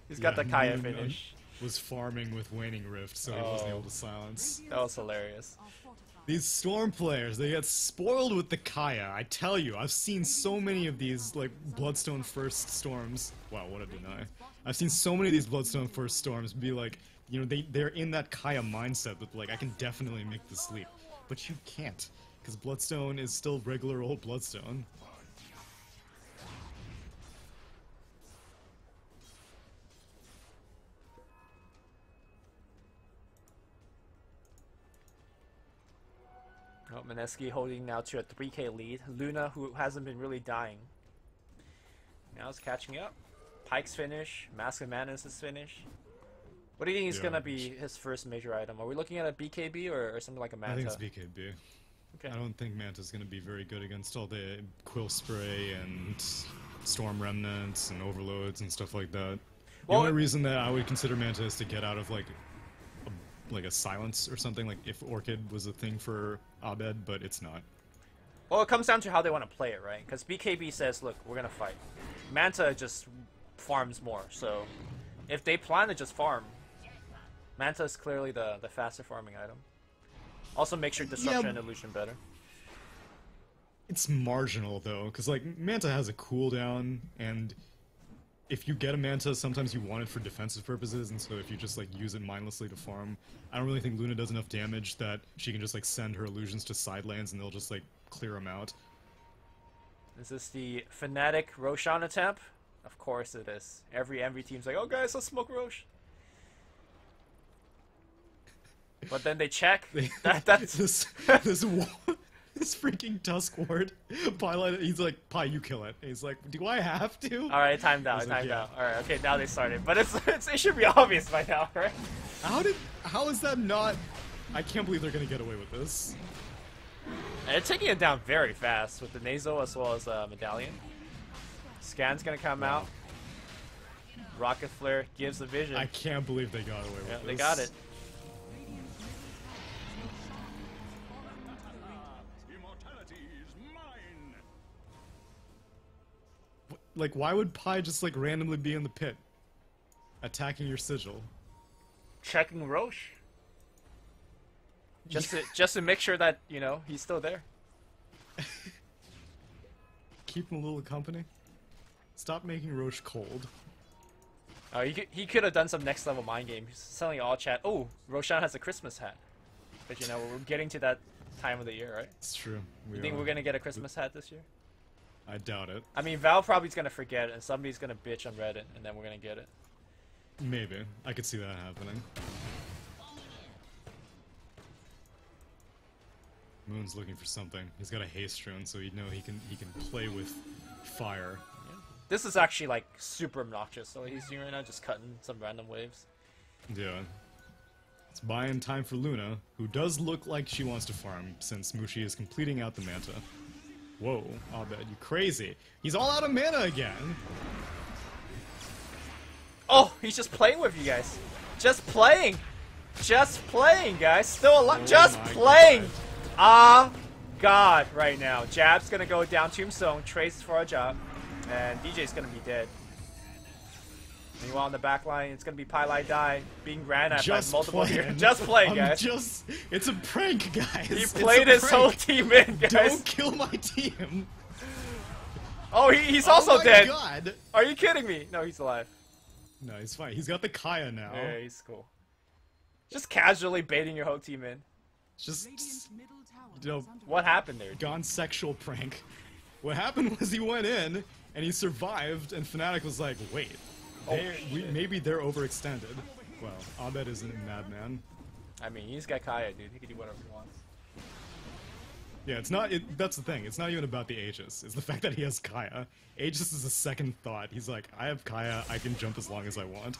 He's got Yeah, the Kaya Moon finish. Was farming with Waning Rift, so he wasn't able to silence. That was hilarious. Are fortified. These Storm players, they get spoiled with the Kaya. I tell you, I've seen so many of these, like, Bloodstone First Storms. Wow, what a deny. I've seen so many of these Bloodstone First Storms be like, you know, they're in that Kaya mindset that, like, I can definitely make this leap. But you can't, because Bloodstone is still regular old Bloodstone. Oh, Mineski holding now to a 3k lead. Luna, who hasn't been really dying, now is catching up. Pike's finish. Mask of Mana is his finish. What do you think is Yeah. going to be his first major item? Are we looking at a BKB or something like a Manta? I think it's BKB. Okay. I don't think Manta's going to be very good against all the Quill Spray and Storm Remnants and Overloads and stuff like that. The Well, only reason that I would consider Manta is to get out of, like a silence or something, like if Orchid was a thing for Abed, but it's not. Well, it comes down to how they want to play it, right? Because BKB says, look, we're going to fight. Manta just farms more, so if they plan to just farm, Manta is clearly the faster farming item. Also makes your Disruption and Illusion better. It's marginal though, because like Manta has a cooldown, and if you get a Manta, sometimes you want it for defensive purposes, and so if you just like use it mindlessly to farm, I don't really think Luna does enough damage that she can just like send her illusions to side lanes and they'll just like clear them out. Is this the Fnatic Roshan attempt? Of course it is. Every Envy team's like, oh guys, let's smoke Rosh. But then they check. That's this this freaking Tusk Ward. He's like, Pi, you kill it. He's like, do I have to? all right. Timed out. He's like, Timed yeah. out. All right. Okay. Now they started, but it should be obvious by now, right? How is that not? I can't believe they're gonna get away with this. And they're taking it down very fast with the Nasal as well as Medallion. Scan's gonna come out. Rocket Flare gives the vision. I can't believe they got away with Yeah, this. they got it. Like, why would Pi just like randomly be in the pit, attacking your sigil? Checking Roche. Just to make sure that, you know, he's still there. Keep him a little company. Stop making Roche cold. Oh, he could have done some next level mind game. He's selling all chat. Oh, Roshan has a Christmas hat. But you know, we're getting to that time of the year, right? It's true. You think we're gonna get a Christmas hat this year? I doubt it. I mean, Val probably's gonna forget it, and somebody's gonna bitch on Reddit, and then we're gonna get it. Maybe. I could see that happening. Moon's looking for something. He's got a haste rune, so you know he can play with fire. This is actually like super obnoxious. So he's doing right now, just cutting some random waves. Yeah. It's buying time for Luna, who does look like she wants to farm, since Mushi is completing out the Manta. Whoa, Abed, you crazy. He's all out of mana again! Oh, he's just playing with you guys. Just playing! Just playing, guys. Still alive. Just playing! God. Ah, God, right now. Jab's gonna go down Tombstone, Trace for a job, and DJ's gonna be dead. Meanwhile, on the back line, it's gonna be Pylai Die being ran at by multiple heroes. Just playing, guys. It's a prank, guys. He played his whole team in, guys. Don't kill my team. Oh, he's also dead. Oh my God. Are you kidding me? No, he's alive. No, he's fine. He's got the Kaya now. Yeah, he's cool. Just casually baiting your whole team in. Just, Radiant's middle tower you know, is under What happened there? gone sexual prank. What happened was he went in and he survived, and Fnatic was like, "Wait, maybe they're overextended." Well, Abed is a madman. I mean, he's got Kaya, dude. He can do whatever he wants. Yeah, it's not. That's the thing. It's not even about the Aegis. It's the fact that he has Kaya. Aegis is a second thought. He's like, I have Kaya. I can jump as long as I want.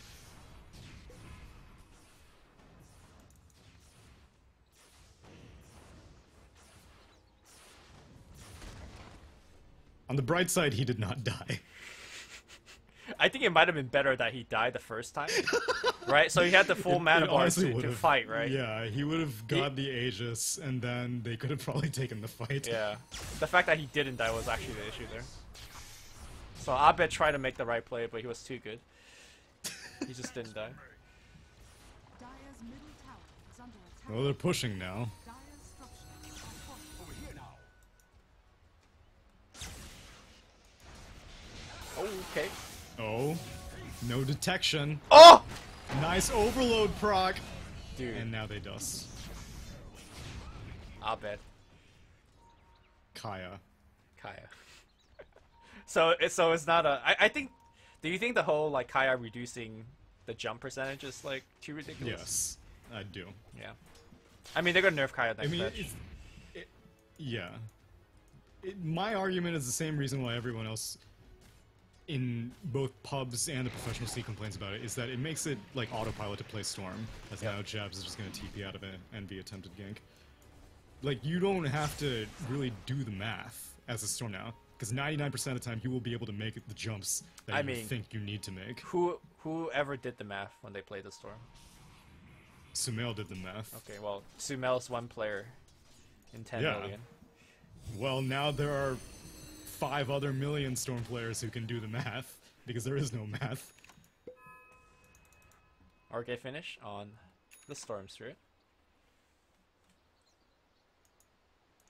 On the bright side, he did not die. I think it might have been better that he died the first time, right? So he had the full mana bar to fight, right? Yeah, he would have got the Aegis, and then they could have probably taken the fight. Yeah. The fact that he didn't die was actually the issue there. So Abed tried to make the right play, but he was too good. He just didn't die. Dire's middle tower is under attack. Well, they're pushing now. Dire's structures are fortified. Okay. Oh, no detection. Oh! Nice overload proc. Dude. And now they dust. Abed. Kaya. So it's not a. I think. Do you think the whole like Kaya reducing the jump percentage is like too ridiculous? Yes, I do. Yeah. I mean, they're gonna nerf Kaya next patch. Yeah. My argument is the same reason why everyone else in both pubs and the professional scene complains about it, is that it makes it like autopilot to play Storm, as now Jabs is just gonna TP out of an Envy attempted gank. Like, you don't have to really do the math as a Storm now, because 99% of the time you will be able to make the jumps that you think you need to make. Whoever did the math when they played the Storm? Sumail did the math. Okay, well, Sumail's one player in 10 million. Well, now there are 5 other million Storm players who can do the math, because there is no math. RK finish on the Storm Spirit.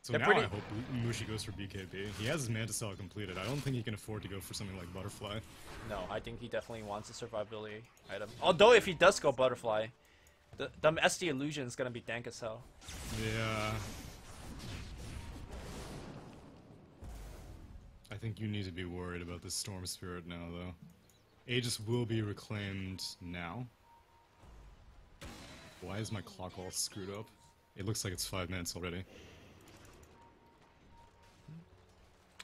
So now I hope Mushi goes for BKB. He has his Manta Cell completed. I don't think he can afford to go for something like Butterfly. No, I think he definitely wants a survivability item. Although if he does go Butterfly, the SD Illusion is gonna be dank as hell. Yeah. I think you need to be worried about the Storm Spirit now, though. Aegis will be reclaimed now. Why is my clock all screwed up? It looks like it's 5 minutes already.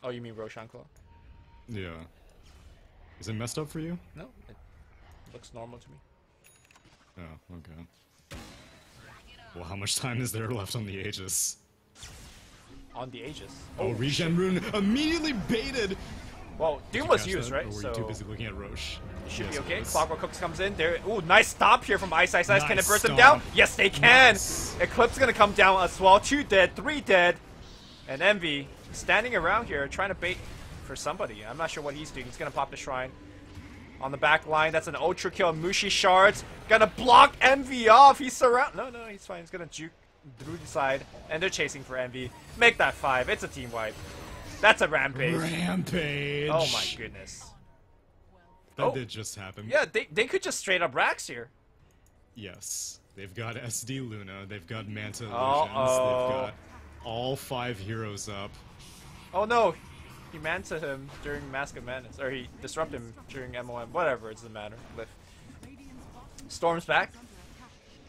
Oh, you mean Roshan clock? Yeah. Is it messed up for you? No, it looks normal to me. Oh, okay. Well, how much time is there left on the Aegis? On the Aegis. Oh, regen rune immediately baited! Well, Doom was used, right? Or were you too busy looking at Roche? It should be okay. Clockwork Cooks comes in. There. Ooh, nice stop here from Ice. Can it burst them down? Yes, they can! Nice. Eclipse gonna come down as well. 2 dead, 3 dead. And Envy standing around here trying to bait for somebody. I'm not sure what he's doing. He's gonna pop the Shrine. On the back line, that's an ultra kill. Mushi shards. Gonna block Envy off. He's surround. No, he's fine. He's gonna juke through the side. And they're chasing for Envy. Make that 5. It's a team wipe. That's a rampage. Rampage! Oh my goodness. That did just happen. Yeah, they could just straight up Rax here. Yes. They've got SD Luna, they've got Manta Illusions, Uh-oh. they've got all 5 heroes up. Oh no! He Manta him during Mask of Madness. Or he disrupted him during MOM. Whatever, it doesn't matter. Lift. Storm's back.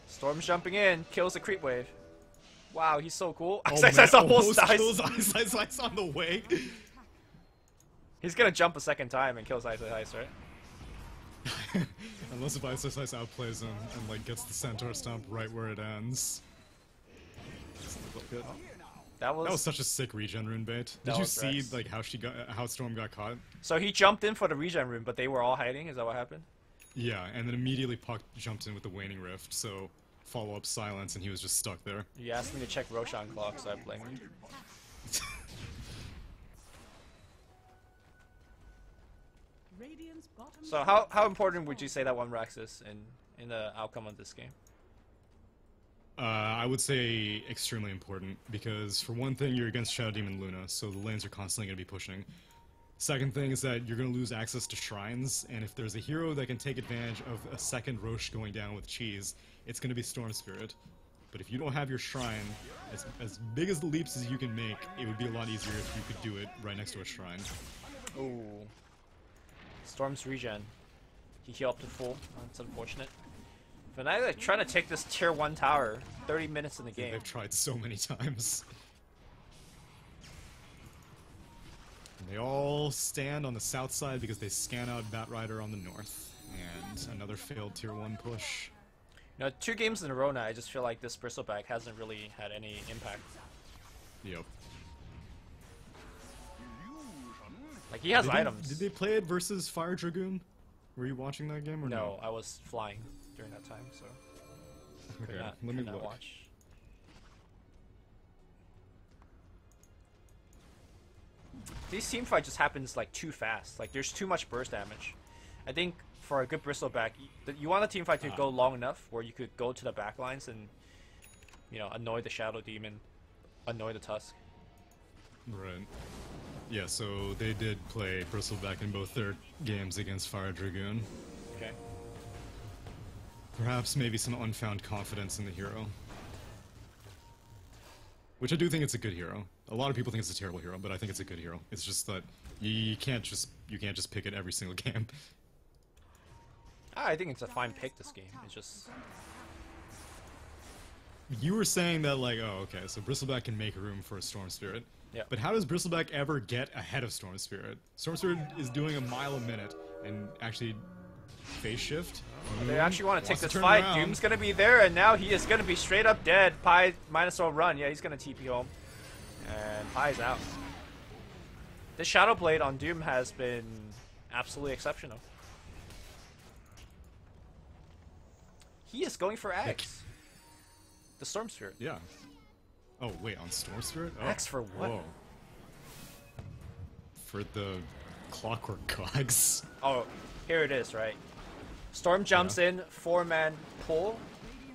Storm's jumping in. Kills the creep wave. Wow, he's so cool. Oh, Ice man, almost dies. kills Ice Ice on the way. He's gonna jump a second time and kills Ice, right? Unless if Ice Ice outplays him and like gets the Centaur Stomp right where it ends. That That was such a sick regen rune bait. Did That you was see Rex. like how Storm got caught? So he jumped in for the regen room, but they were all hiding. Is that what happened? Yeah, and then immediately Puck jumped in with the Waning Rift, so follow-up silence, and he was just stuck there. You asked me to check Roshan clock, so I blame you. Radiant's bottom So how important would you say that one Rex is in the outcome of this game? I would say extremely important, because for one thing, you're against Shadow Demon Luna, so the lanes are constantly going to be pushing. Second thing is that you're going to lose access to shrines, and if there's a hero that can take advantage of a second Roche going down with cheese, it's going to be Storm Spirit. But if you don't have your shrine, as big as the leaps as you can make, it would be a lot easier if you could do it right next to a shrine. Ooh. Storm's regen. He healed up to full. That's unfortunate. Fnatic trying to take this tier 1 tower. 30 minutes in the game. They've tried so many times. And they all stand on the south side because they scan out Batrider on the north. And another failed tier 1 push. Now, 2 games in a row now, I just feel like this Bristleback hasn't really had any impact. Yep. Like, he has Did items. Did they play it versus Fire Dragoon? Were you watching that game or no? No, I was flying during that time, so Okay, not, let me could not look. watch. These team fight just happens like too fast. Like there's too much burst damage. I think for a good Bristleback, you want a team fight to go long enough where you could go to the back lines and, you know, annoy the Shadow Demon, annoy the Tusk. Right. Yeah, so they did play Bristleback in both their games against Fire Dragoon. Okay. Perhaps maybe some unfound confidence in the hero. Which I do think it's a good hero. A lot of people think it's a terrible hero, but I think it's a good hero. It's just that you can't just pick it every single game. I think it's a fine pick this game. It's just You were saying that like, oh, okay, so Bristleback can make room for a Storm Spirit. yeah. But how does Bristleback ever get ahead of Storm Spirit? Storm Spirit is doing a mile a minute and actually phase shift. They actually want to take Wants to this turn fight. around. Doom's gonna be there, and now he is gonna be straight up dead. Pi might as well run. Yeah, he's gonna TP home, and Pi's out. This Shadow Blade on Doom has been absolutely exceptional. He is going for Axe. The Storm Spirit. Yeah. Oh wait, on Storm Spirit? Oh. Axe for what? Whoa. For the Clockwork Cogs. Oh, here it is, right? Storm jumps in, 4-man pull,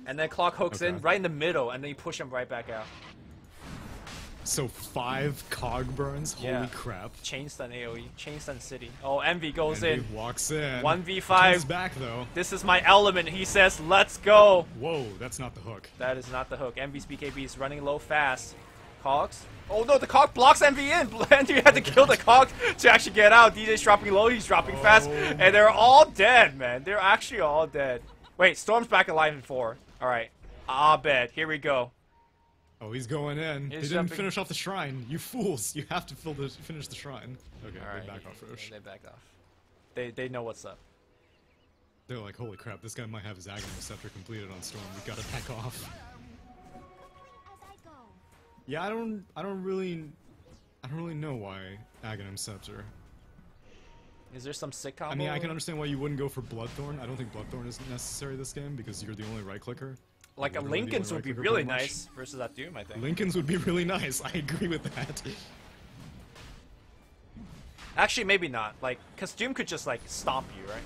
and then Clock hooks in Okay. right in the middle, and then you push him right back out. So 5 cog burns? Yeah. Holy crap. Chain stun AoE, chain stun city. Oh, Envy goes And in. he walks in. 1v5. Turns back though. This is my element, he says, let's go. Whoa, that's not the hook. That is not the hook. Envy's BKB is running low fast. Cogs? Oh no, the Cog blocks Envy in. Envy had to kill the Cog to actually get out. DJ's dropping low, he's dropping fast. And they're all dead, man. They're actually all dead. Wait, Storm's back alive in 4. Alright. Ah, bed. Here we go. Oh, he's going in. He's They didn't jumping. finish off the shrine. You fools. You have to finish the shrine. Okay, Alright. they back off Roche. They back off. They know what's up. They're like, holy crap, this guy might have his Aghanim Scepter completed on Storm. We gotta back off. Yeah, I don't really know why Aghanim Scepter. Is there some sick combo? I mean, I can understand why you wouldn't go for Bloodthorn. I don't think Bloodthorn is necessary this game because you're the only right clicker. Like a Literally the Lincoln's only would be right clicker really pretty much. nice versus that Doom, I think. Lincoln's would be really nice. I agree with that. Actually, maybe not. Like, because Doom could just, like, stomp you, right?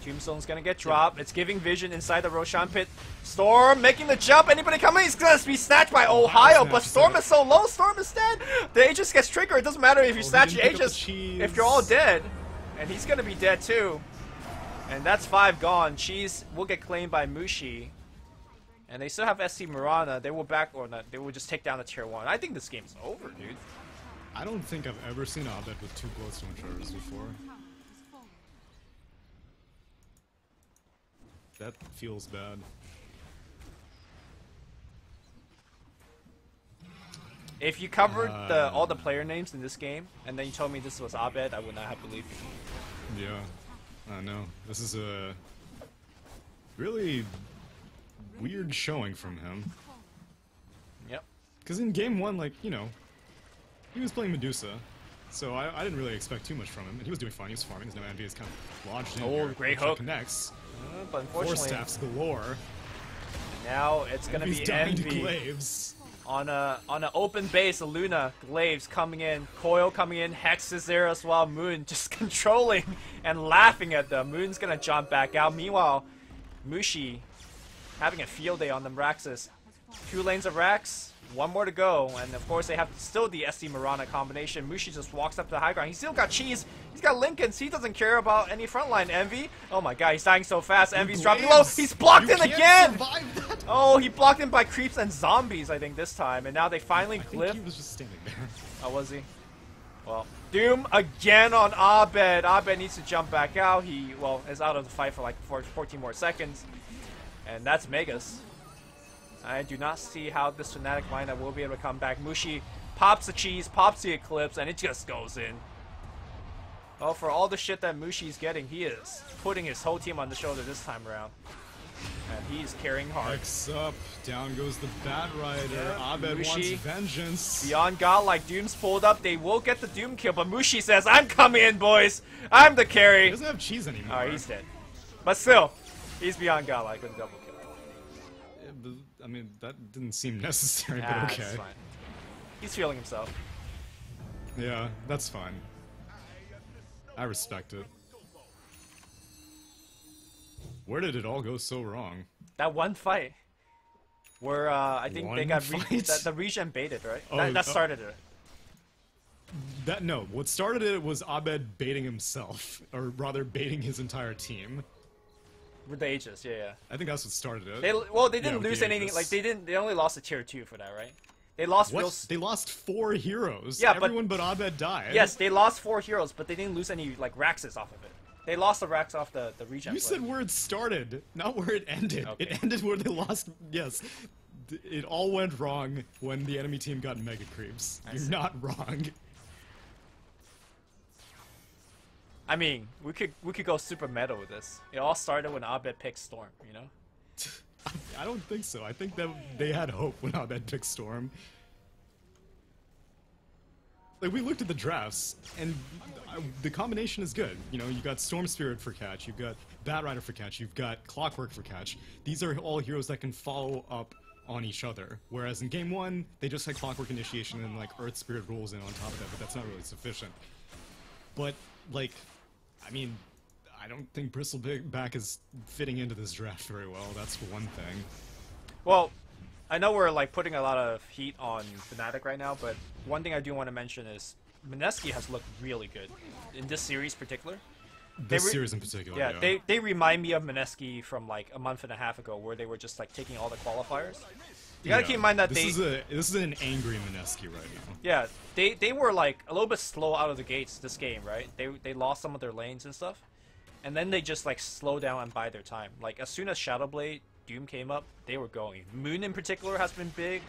Tombstone's gonna get dropped. It's giving vision inside the Roshan pit. Storm making the jump. Anybody coming? He's gonna be snatched by Ohio, but snatches Storm it. is so low. Storm is dead. The Aegis gets triggered. It doesn't matter if you he snatch didn't your pick up the Aegis cheese. if you're all dead. And he's gonna be dead too. And that's 5 gone. Cheese will get claimed by Mushi. And they still have SC Mirana. They will back or not. They will just take down the tier 1. I think this game's over, dude. I don't think I've ever seen Abed with 2 Bloodstone charges before. That feels bad. If you covered all the player names in this game, and then you told me this was Abed, I would not have believed you. Yeah, I know. This is a really weird showing from him. Yep. Because in game 1, like, you know, he was playing Medusa, so I didn't really expect too much from him. And he was doing fine, he was farming, his no envy is kind of lodged in here. Great hook. Connects. But 4 unfortunately, staffs galore. now it's gonna He's be dying to Envy Glaives. on an open base. Luna, Glaives coming in, Coil coming in, Hex is there as well. Moon just controlling and laughing at them. Moon's gonna jump back out. Meanwhile, Mushi having a field day on them Raxus. 2 lanes of Rax, 1 more to go, and of course they have still the SD Mirana combination. Mushi just walks up to the high ground. He's still got Cheese. He's got Lincolns. He doesn't care about any frontline. Envy. Oh my god, he's dying so fast. Envy's dropping low. He's blocked in again. Oh, he blocked in by creeps and zombies, I think, this time. And now they finally I glyph. think he was just standing there. Oh, was he? Well, Doom again on Abed. Abed needs to jump back out. He, well, is out of the fight for like 14 more seconds. And that's Megas. I do not see how this Fnatic lineup will be able to come back. Mushi pops the cheese, pops the Eclipse, and it just goes in. Well, for all the shit that Mushi's getting, he is putting his whole team on the shoulder this time around. And he's carrying hard. Hex up, down goes the Bat Rider. Yeah, Abed Mushi. wants vengeance. Beyond Godlike, Doom's pulled up. They will get the Doom kill, but Mushi says, I'm coming in, boys. I'm the He carry. doesn't have cheese anymore. Alright, he's dead. But still, he's Beyond Godlike with a double kill. Yeah, but, I mean, that didn't seem necessary, Ah, but okay. it's fine. He's feeling himself. Yeah, that's fine. I respect it. Where did it all go so wrong? That one fight where I think they One got fight? the regen baited, right? Oh, that started it. No, what started it was Abed baiting himself, or rather baiting his entire team. With the Aegis, yeah. I think that's what started it. They didn't with lose the anything. Aegis. Like they only lost a tier 2 for that, right? They lost real. What? They lost 4 heroes. Yeah, but- everyone but Abed died. Yes, they lost 4 heroes, but they didn't lose any like Raxes off of it. They lost the Rax off the regen. You play. said where it started, not where it ended. Okay. It ended where they lost. Yes, it all went wrong when the enemy team got mega creeps. You're see. not wrong. I mean, we could go super meta with this. It all started when Abed picked Storm, you know? I don't think so. I think that they had hope when Abed picked Storm. Like, we looked at the drafts, and the combination is good. You know, you got Storm Spirit for catch, you've got Bat Rider for catch, you've got Clockwork for catch. These are all heroes that can follow up on each other. Whereas in Game 1, they just had Clockwork Initiation and, like, Earth Spirit rolls in on top of that, but that's not really sufficient. But, like, I mean, I don't think Bristleback is fitting into this draft very well, that's one thing. Well, I know we're like putting a lot of heat on Fnatic right now, but one thing I do want to mention is Mineski has looked really good in this series particular. This series in particular, Yeah, they remind me of Mineski from like a month and a half ago, where they were just like taking all the qualifiers. You gotta keep in mind that this is an angry Mineski right now. Yeah, they were like a little bit slow out of the gates this game, right? They lost some of their lanes and stuff, and then they just like slow down and bide their time. Like as soon as Shadowblade Doom came up, they were going. Moon in particular has been big.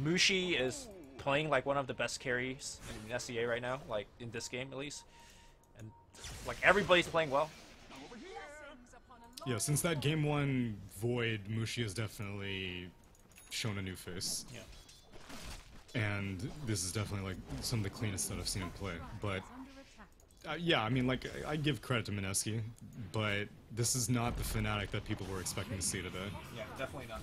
Mushi is playing like one of the best carries in SEA right now, like in this game at least, and like everybody's playing well. Yeah, since that Game 1 Void, Mushi has definitely shown a new face. Yeah. And this is definitely like some of the cleanest that I've seen him play. But yeah, I mean, like, I give credit to Mineski, but this is not the Fnatic that people were expecting to see today. Yeah, definitely not.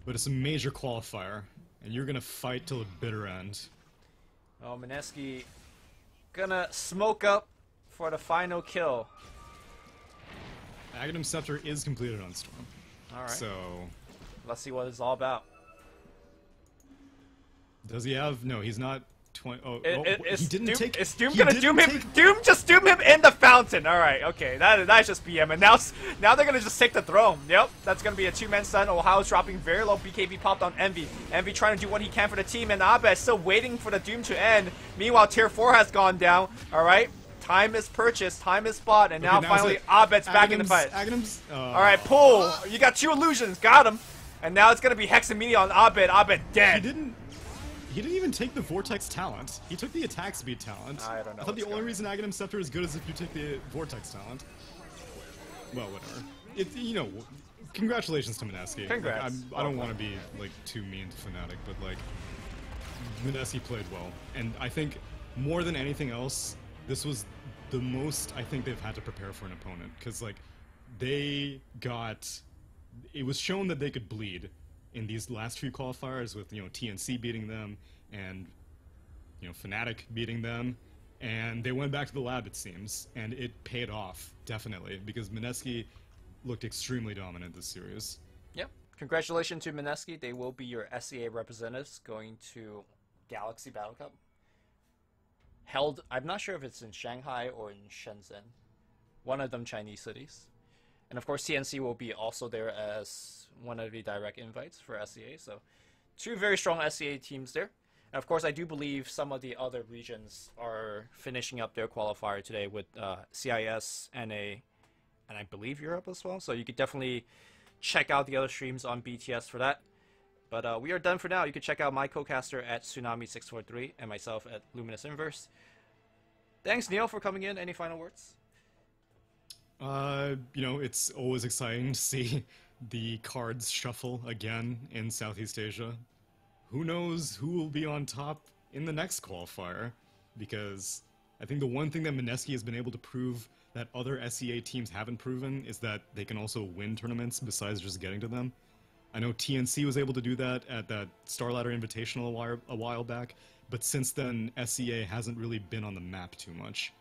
But it's a major qualifier, and you're gonna fight till the bitter end. Oh, Mineski gonna smoke up for the final kill. Aghanim Scepter is completed on Storm. Alright. So, Let's see what it's all about. does he have? No, he's not 20. Is he didn't Doom, take. Is Doom he gonna didn't doom him? take- Doom just doom him in the fountain. All right, okay, that's just BM, and now they're gonna just take the throne. Yep, that's gonna be a 2-man stun. Ohio's dropping very low. BKB popped on Envy. Envy trying to do what he can for the team, and Abed still waiting for the doom to end. Meanwhile, tier 4 has gone down. All right, Time is purchased, time is bought, and now now finally it's Abed's back in the fight. Alright, pull! You got 2 illusions, got him! And now it's gonna be Hex immediately on Abed. Abed dead! He didn't even take the Vortex talent. He took the attack speed talent. I don't know. I thought the only reason Aghanim Scepter is good is if you take the Vortex talent. Well, whatever. You know, congratulations to Mineski. Congrats. Like, I don't want to be like too mean to Fnatic, but like Mineski played well, and I think more than anything else, this was the most I think they've had to prepare for an opponent, because like they got. It was shown that they could bleed in these last few qualifiers with, you know, TNC beating them and, you know, Fnatic beating them, and they went back to the lab, it seems, and it paid off, definitely, because Mineski looked extremely dominant this series. Yep. Congratulations to Mineski. They will be your SEA representatives going to Galaxy Battle Cup. Held, I'm not sure if it's in Shanghai or in Shenzhen. One of them Chinese cities. And of course, TNC will be also there as one of the direct invites for SEA. So 2 very strong SEA teams there. And of course, I do believe some of the other regions are finishing up their qualifier today with CIS, NA, and I believe Europe as well. So you could definitely check out the other streams on BTS for that. But we are done for now. You can check out my co-caster at Tsunami643 and myself at Luminous Inverse. Thanks, Neil, for coming in. Any final words? You know, it's always exciting to see the cards shuffle again in Southeast Asia. Who knows who will be on top in the next qualifier? Because I think the one thing that Mineski has been able to prove that other SEA teams haven't proven is that they can also win tournaments besides just getting to them. I know TNC was able to do that at that Starladder Invitational a while back, but since then SEA hasn't really been on the map too much.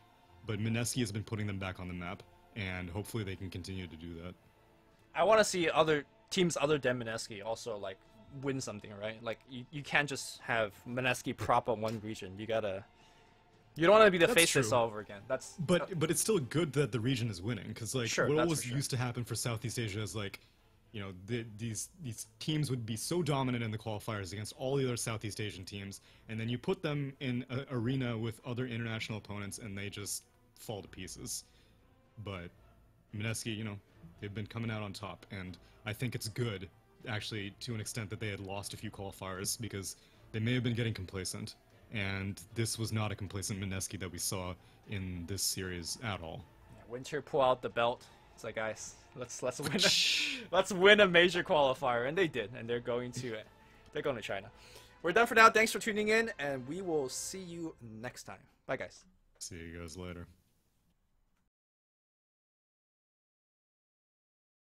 But Mineski has been putting them back on the map, and hopefully they can continue to do that. I want to see other teams other than Mineski also like win something, right? Like you can't just have Mineski prop on one region. You don't want to be the face this all over again. But it's still good that the region is winning, because like sure, what always used to happen for Southeast Asia is like, you know, these teams would be so dominant in the qualifiers against all the other Southeast Asian teams, and then you put them in an arena with other international opponents and they just fall to pieces. But Mineski, you know, they've been coming out on top, and I think it's good, actually, to an extent that they had lost a few qualifiers, because they may have been getting complacent, and this was not a complacent Mineski that we saw in this series at all. Yeah, Winter pull out the belt. It's like, guys, let's win a major qualifier, and they did, and they're going to China. We're done for now. Thanks for tuning in, and we will see you next time. Bye, guys. See you guys later.